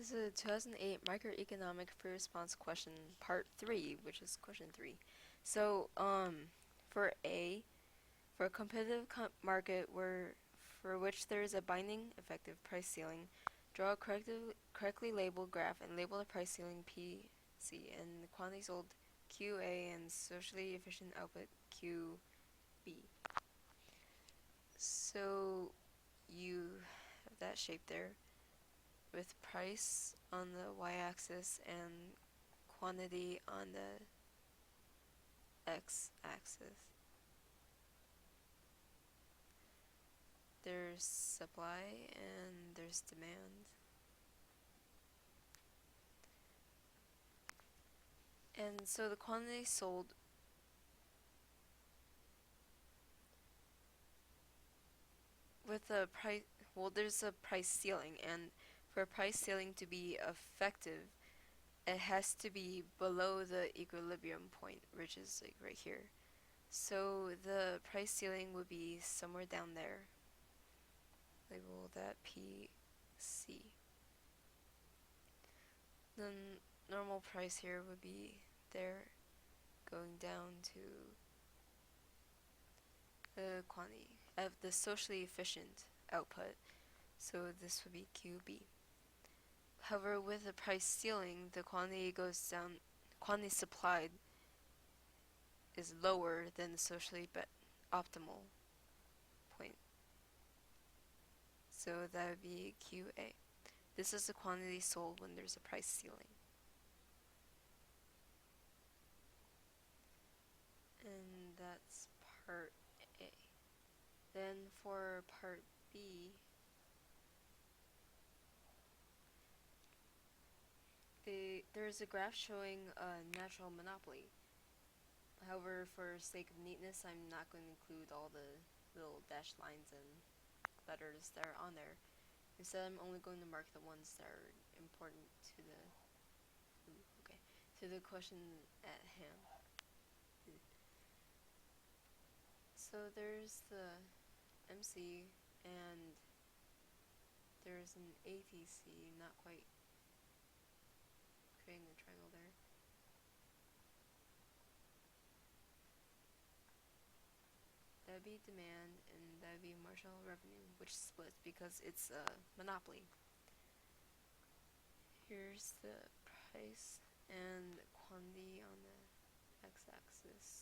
This is a 2008 microeconomic free response question, part 3, which is question 3. So, for A, for a competitive market for which there is a binding effective price ceiling, draw a correctly labeled graph and label the price ceiling PC and the quantity sold QA and socially efficient output QB. So, you have that shape there with price on the y-axis and quantity on the x-axis. There's supply and there's demand. And so the quantity sold with the price, well, there's a price ceiling, and for a price ceiling to be effective, it has to be below the equilibrium point, which is like right here. So the price ceiling would be somewhere down there. Label that PC. The normal price here would be there, going down to the quantity of the socially efficient output. So this would be QB. However, with the price ceiling, the quantity goes down. Quantity supplied is lower than the socially optimal point. So that would be QA. This is the quantity sold when there's a price ceiling. And that's part A. Then for part B, there's a graph showing a natural monopoly. However, for sake of neatness, I'm not going to include all the little dashed lines and letters that are on there. Instead, I'm only going to mark the ones that are important to the question at hand. So there's the MC and there's an ATC, not quite creating a triangle there. That would be demand, and that would be marginal revenue, which splits because it's a monopoly. Here's the price and quantity on the x-axis.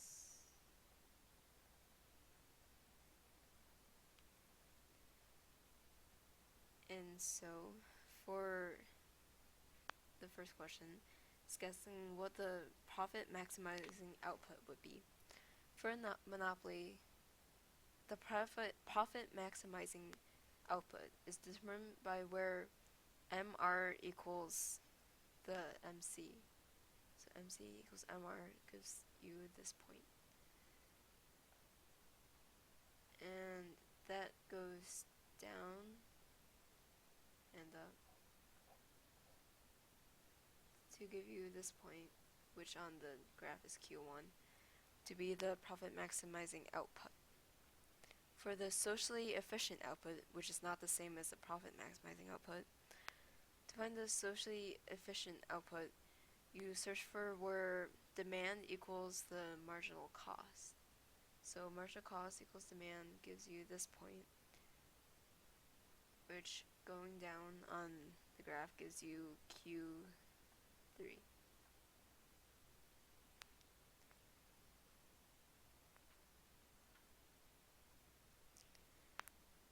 And so, for the first question, it's guessing what the profit maximizing output would be. For a monopoly, the profit maximizing output is determined by where MR equals the MC. So MC equals MR gives you this point. And that goes down and up to give you this point, which on the graph is Q1, to be the profit maximizing output. For the socially efficient output, which is not the same as the profit maximizing output, to find the socially efficient output, you search for where demand equals the marginal cost. So marginal cost equals demand gives you this point, which going down on the graph gives you Q3.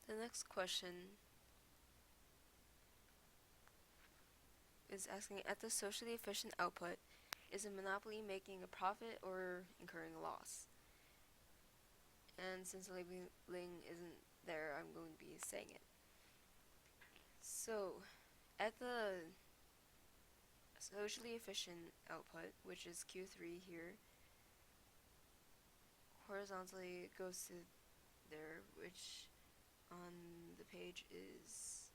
The next question is asking, at the socially efficient output, is a monopoly making a profit or incurring a loss? And since the labeling isn't there, I'm going to be saying it. So, at the socially efficient output, which is Q3 here, horizontally it goes to there, which on the page is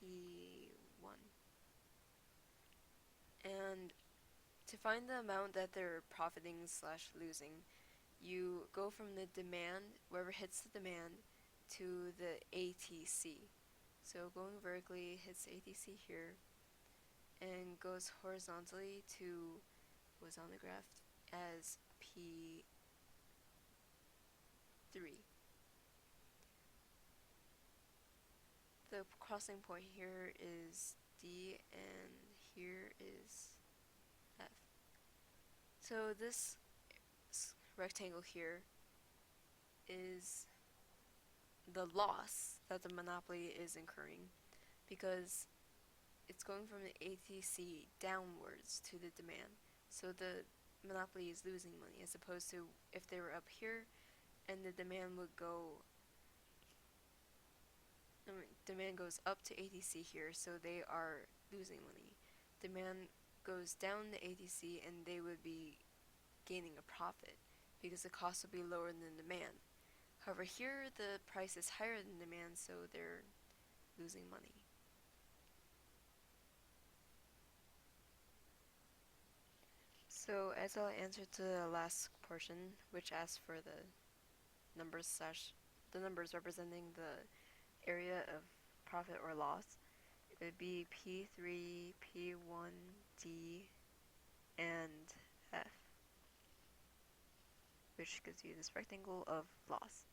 P1. And to find the amount that they're profiting / losing, you go from the demand, wherever hits the demand, to the ATC. So going vertically hits ATC here and goes horizontally to what's on the graph as P3. The crossing point here is D and here is F. So this rectangle here is the loss that the monopoly is incurring because it's going from the ATC downwards to the demand. So the monopoly is losing money as opposed to if they were up here and the demand would go demand goes up to ATC here, so they are losing money. Demand goes down to ATC and they would be gaining a profit because the cost would be lower than demand. However, here the price is higher than demand, so they're losing money. So as I'll answer to the last portion, which asks for the numbers representing the area of profit or loss, it would be P3, P1, D, and F, which gives you this rectangle of loss.